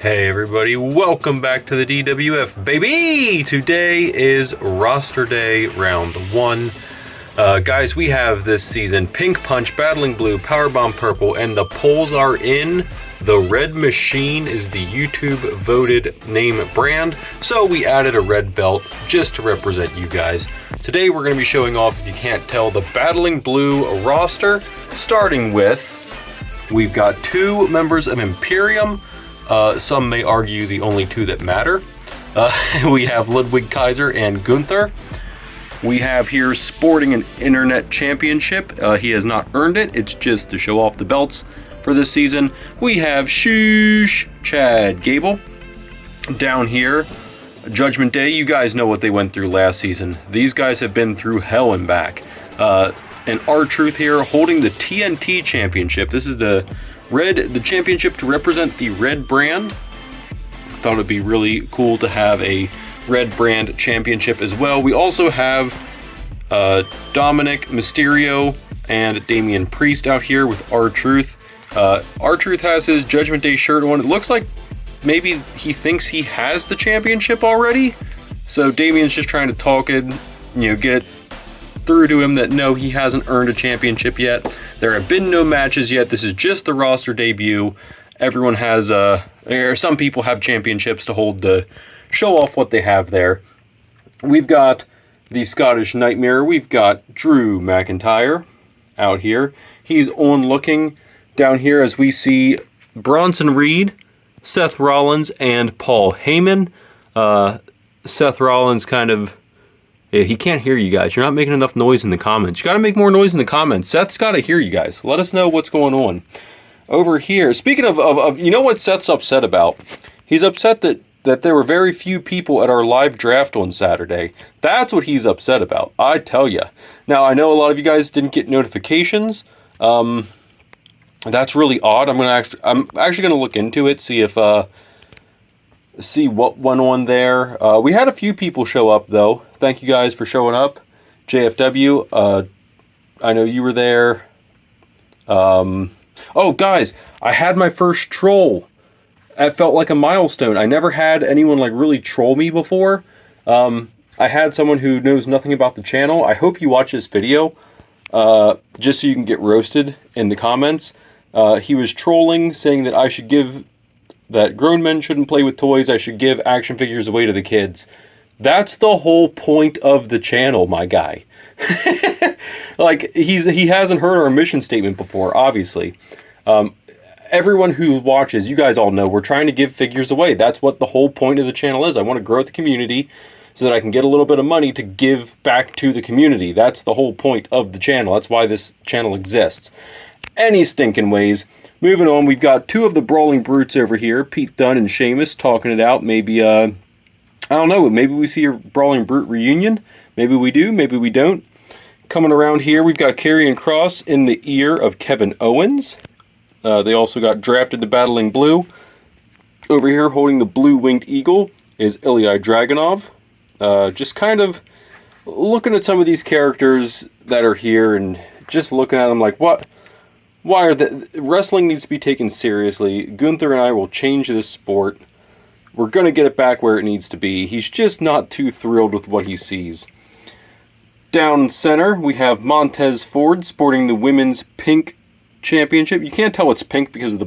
Hey everybody, welcome back to the DWF, baby! Today is roster day, round 1. Guys, we have this season Pink Punch, Battling Blue, Powerbomb Purple, and the polls are in. The Red Machine is the YouTube voted name brand, so we added a red belt just to represent you guys. Today we're going to be showing off, if you can't tell, the Battling Blue roster, starting with, we've got 2 members of Imperium. Some may argue the only 2 that matter. We have Ludwig Kaiser and Gunther. We have here Sporting an Internet Championship. He has not earned it. It's just to show off the belts for this season. We have Chad Gable. Down here, Judgment Day. You guys know what they went through last season. These guys have been through hell and back. And R-Truth here holding the TNT Championship. This is the championship to represent the red brand. Thought it'd be really cool to have a red brand championship as well. We also have Dominic Mysterio and Damian Priest out here with R-Truth. R-Truth has his Judgment Day shirt on. It looks like maybe he thinks he has the championship already. So Damian's just trying to talk it, get it through to him that no, he hasn't earned a championship yet. There have been no matches yet. This is just the roster debut. Everyone has, or some people have championships to hold to show off what they have there. We've got the Scottish Nightmare. We've got Drew McIntyre out here. He's on looking down here as we see Bronson Reed, Seth Rollins, and Paul Heyman. Seth Rollins he can't hear you guys. You're not making enough noise in the comments. You got to make more noise in the comments. Seth's got to hear you guys. Let us know what's going on. Over here, speaking of you know what Seth's upset about? He's upset that there were very few people at our live draft on Saturday. That's what he's upset about, I tell ya. Now, I know a lot of you guys didn't get notifications. That's really odd. I'm actually going to look into it, see what went on there. We had a few people show up, though. Thank you guys for showing up. JFW, I know you were there. Oh, guys, I had my first troll. It felt like a milestone. I never had anyone really troll me before. I had someone who knows nothing about the channel. I hope you watch this video, just so you can get roasted in the comments. He was trolling, saying that that grown men shouldn't play with toys. I should give action figures away to the kids. That's the whole point of the channel, my guy. He hasn't heard our mission statement before, obviously. Everyone who watches, you guys all know, we're trying to give figures away. That's what the whole point of the channel is. I want to grow the community so that I can get a little bit of money to give back to the community. That's the whole point of the channel. That's why this channel exists. Any stinking ways. Moving on, we've got 2 of the Brawling Brutes over here, Pete Dunne and Sheamus, talking it out. Maybe, I don't know, maybe we see a Brawling Brute reunion. Maybe we do, maybe we don't. Coming around here, we've got Karrion Kross in the ear of Kevin Owens. They also got drafted to Battling Blue. Over here, holding the blue-winged eagle, is Ilya Dragunov. Just kind of looking at some of these characters that are here and just looking at them like, what? Why wrestling needs to be taken seriously. Gunther and I will change this sport. We're going to get it back where it needs to be. He's just not too thrilled with what he sees. Down center, we have Montez Ford sporting the women's pink championship. You can't tell it's pink because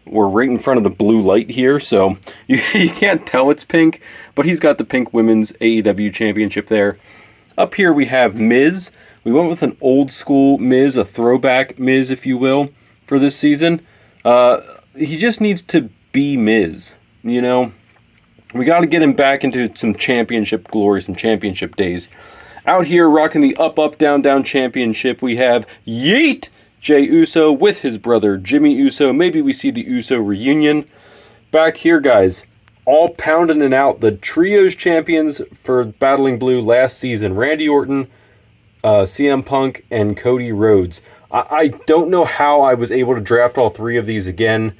we're right in front of the blue light here, so you can't tell it's pink, but he's got the pink women's AEW championship there. Up here we have Miz. We went with an old school Miz, a throwback Miz, if you will, for this season. He just needs to be Miz, We got to get him back into some championship glory, some championship days. Out here rocking the up, up, down, down championship, we have Yeet Jey Uso with his brother Jimmy Uso. Maybe we see the Uso reunion. Back here, guys, all pounding it out. The Trios champions for Battling Blue last season. Randy Orton, CM Punk, and Cody Rhodes. I don't know how I was able to draft all 3 of these again.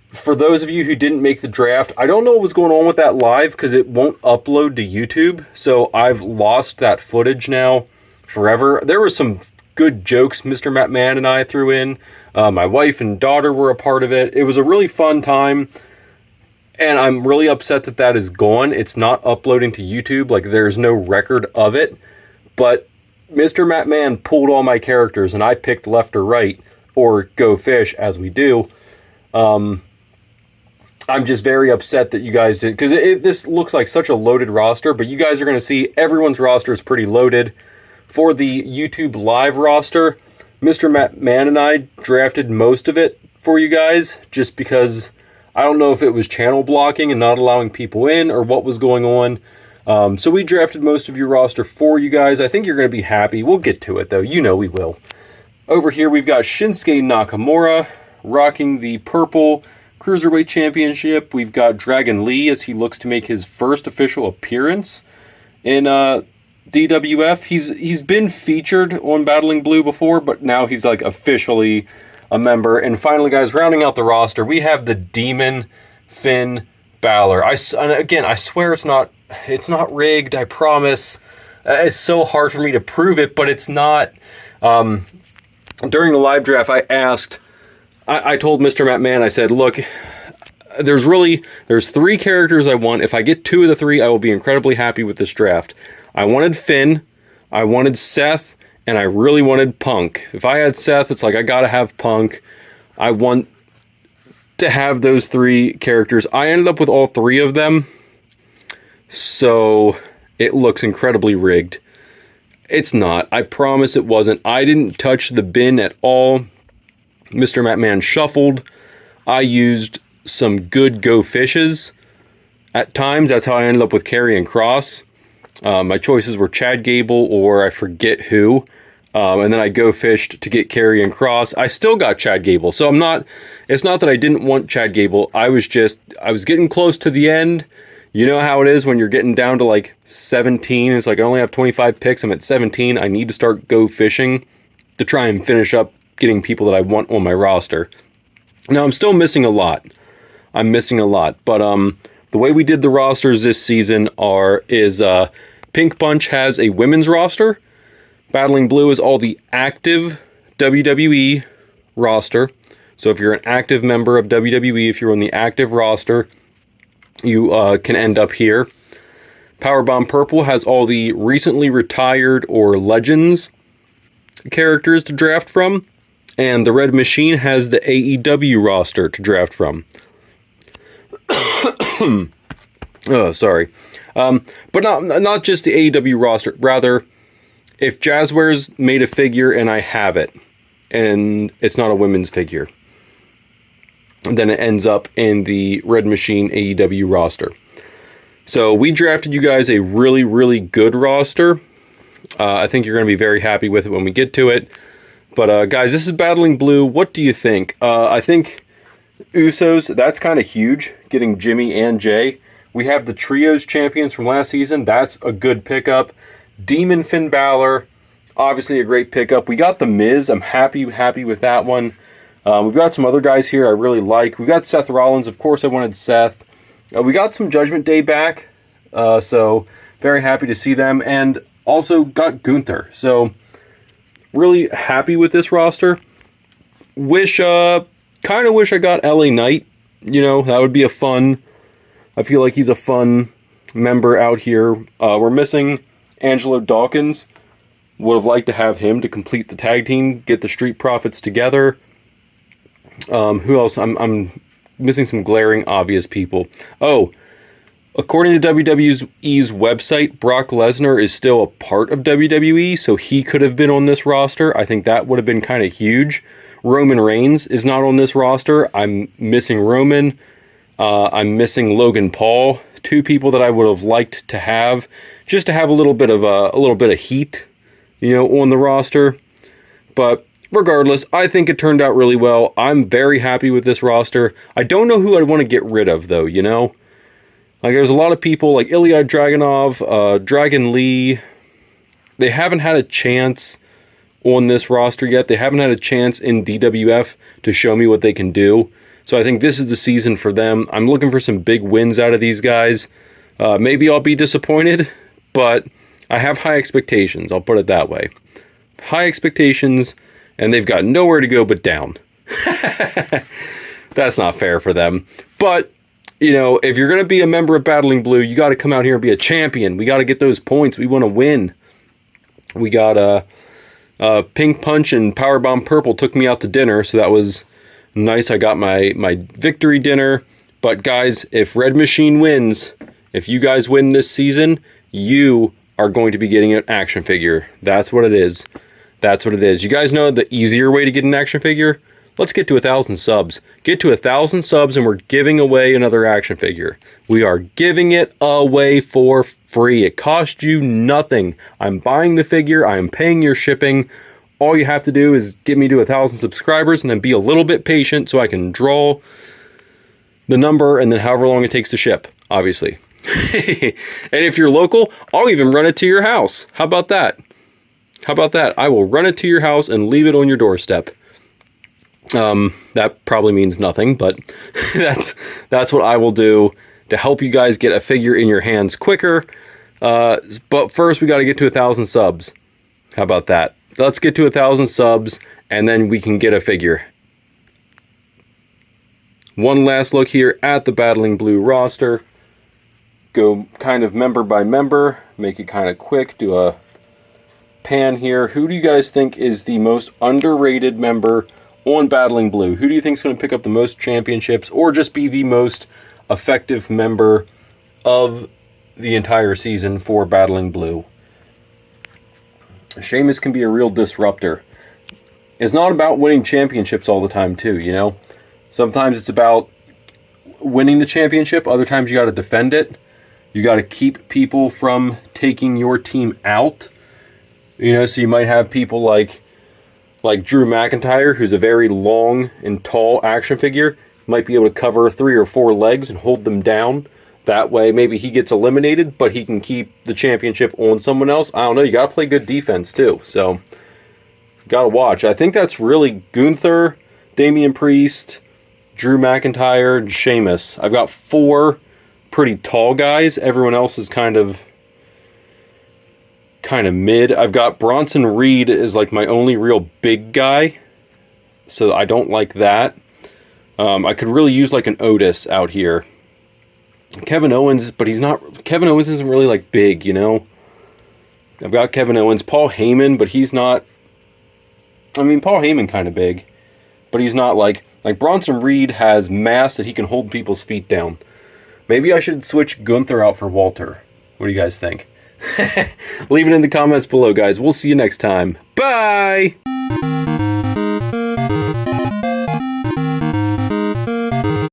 For those of you who didn't make the draft, I don't know what was going on with that live because it won't upload to YouTube. So I've lost that footage now forever. There were some good jokes Mr. Matt Mann and I threw in. My wife and daughter were a part of it. It was a really fun time. And I'm really upset that that is gone. It's not uploading to YouTube. Like, there's no record of it. But Mr. Matt Mann pulled all my characters, and I picked left or right, or go fish, as we do. I'm just very upset that you guys did, because this looks like such a loaded roster, but you guys are going to see everyone's roster is pretty loaded. For the YouTube live roster, Mr. Matt Mann and I drafted most of it for you guys, just because I don't know if it was channel blocking and not allowing people in, or what was going on. So we drafted most of your roster for you guys. I think you're going to be happy. We'll get to it, though. You know we will. Over here, we've got Shinsuke Nakamura rocking the purple Cruiserweight Championship. We've got Dragon Lee as he looks to make his first official appearance in DWF. He's been featured on Battling Blue before, but now he's like officially a member. And finally, guys, rounding out the roster, we have the Demon Finn Balor. And again, I swear it's not rigged. I promise. It's so hard for me to prove it, but it's not. During the live draft, I told Mr. Matt Mann, I said, look, there's 3 characters I want. If I get 2 of the 3, I will be incredibly happy with this draft. I wanted Finn, I wanted Seth, and I really wanted Punk. If I had Seth, it's like I gotta have Punk. I want to have those 3 characters. I ended up with all 3 of them, so it looks incredibly rigged. It's not. I promise it wasn't. I didn't touch the bin at all. Mr. Matt Mann shuffled. I used some good go fishes. At times, that's how I ended up with Karrion Kross. My choices were Chad Gable or I forget who. And then I go fished to get Karrion Kross. I still got Chad Gable. So it's not that I didn't want Chad Gable. I was getting close to the end. You know how it is when you're getting down to like 17. It's like I only have 25 picks. I'm at 17. I need to start go fishing to try and finish up getting people that I want on my roster. Now, I'm still missing a lot. But the way we did the rosters this season is Pink Punch has a women's roster. Battling Blue is all the active WWE roster. So if you're an active member of WWE, if you're on the active roster, you can end up here. Powerbomb Purple has all the recently retired or legends characters to draft from. And the Red Machine has the AEW roster to draft from. Oh, sorry. But not just the AEW roster. Rather, if Jazzwares made a figure and I have it, and it's not a women's figure, then it ends up in the Red Machine AEW roster. So we drafted you guys a really, really good roster. I think you're going to be very happy with it when we get to it. But guys, this is Battling Blue. What do you think? I think Usos, that's kind of huge, getting Jimmy and Jay. We have the Trios champions from last season. That's a good pickup. Demon Finn Balor, obviously a great pickup. We got The Miz. I'm happy with that one. We've got some other guys here I really like. We got Seth Rollins. Of course, I wanted Seth. We got some Judgment Day back, so very happy to see them. And also got Gunther. So really happy with this roster. Kind of wish I got LA Knight. You know, that would be I feel like he's a fun member out here. We're missing Angelo Dawkins. Would have liked to have him to complete the tag team, get the Street Profits together. Who else? I'm missing some glaring obvious people. Oh, according to WWE's website, Brock Lesnar is still a part of WWE, so he could have been on this roster. I think that would have been kind of huge. Roman Reigns is not on this roster. I'm missing Roman. I'm missing Logan Paul. 2 people that I would have liked to have, just to have a little bit of heat, you know, on the roster. But regardless, I think it turned out really well. I'm very happy with this roster. I don't know who I'd want to get rid of, though, you know? Like, there's a lot of people, like Ilya Dragunov, Dragon Lee. They haven't had a chance on this roster yet. They haven't had a chance in DWF to show me what they can do. So I think this is the season for them. I'm looking for some big wins out of these guys. Maybe I'll be disappointed, but I have high expectations. I'll put it that way. High expectations, and they've got nowhere to go but down. That's not fair for them. But you know, if you're going to be a member of Battling Blue, you got to come out here and be a champion. We got to get those points. We want to win. We got Pink Punch and Powerbomb Purple took me out to dinner, so that was nice. I got my victory dinner. But guys, if Red Machine wins, if you guys win this season, you are going to be getting an action figure. That's what it is. That's what it is. You guys know the easier way to get an action figure? Let's get to 1,000 subs. Get to 1,000 subs and we're giving away another action figure. We are giving it away for free. It costs you nothing. I'm buying the figure. I am paying your shipping. All you have to do is get me to 1,000 subscribers and then be a little bit patient so I can draw the number and then however long it takes to ship, obviously. And if you're local, I'll even run it to your house. How about that? How about that? I will run it to your house and leave it on your doorstep. That probably means nothing, but that's what I will do to help you guys get a figure in your hands quicker. But first we got to get to 1,000 subs. How about that? Let's get to 1,000 subs and then we can get a figure. One last look here at the Battling Blue roster. Go kind of member by member, make it kind of quick, do a pan here. Who do you guys think is the most underrated member on Battling Blue? Who do you think is going to pick up the most championships or just be the most effective member of the entire season for Battling Blue? Sheamus can be a real disruptor. It's not about winning championships all the time too, you know? Sometimes it's about winning the championship, other times you got to defend it. You got to keep people from taking your team out. You know, so you might have people like Drew McIntyre, who's a very long and tall action figure, might be able to cover 3 or 4 legs and hold them down. That way, maybe he gets eliminated, but he can keep the championship on someone else. I don't know. You got to play good defense, too. So, got to watch. I think that's really Gunther, Damian Priest, Drew McIntyre, and Sheamus. I've got 4 pretty tall guys. Everyone else is kind of mid. I've got Bronson Reed is like my only real big guy, so I don't like that. I could really use like an Otis out here. Kevin Owens, but Kevin Owens isn't really like big, you know. I've got Kevin Owens, Paul Heyman, but he's not. I mean, Paul Heyman kind of big, but he's not like Bronson Reed has mass that he can hold people's feet down. Maybe I should switch Gunther out for Walter. What do you guys think? Leave it in the comments below, guys. We'll see you next time. Bye!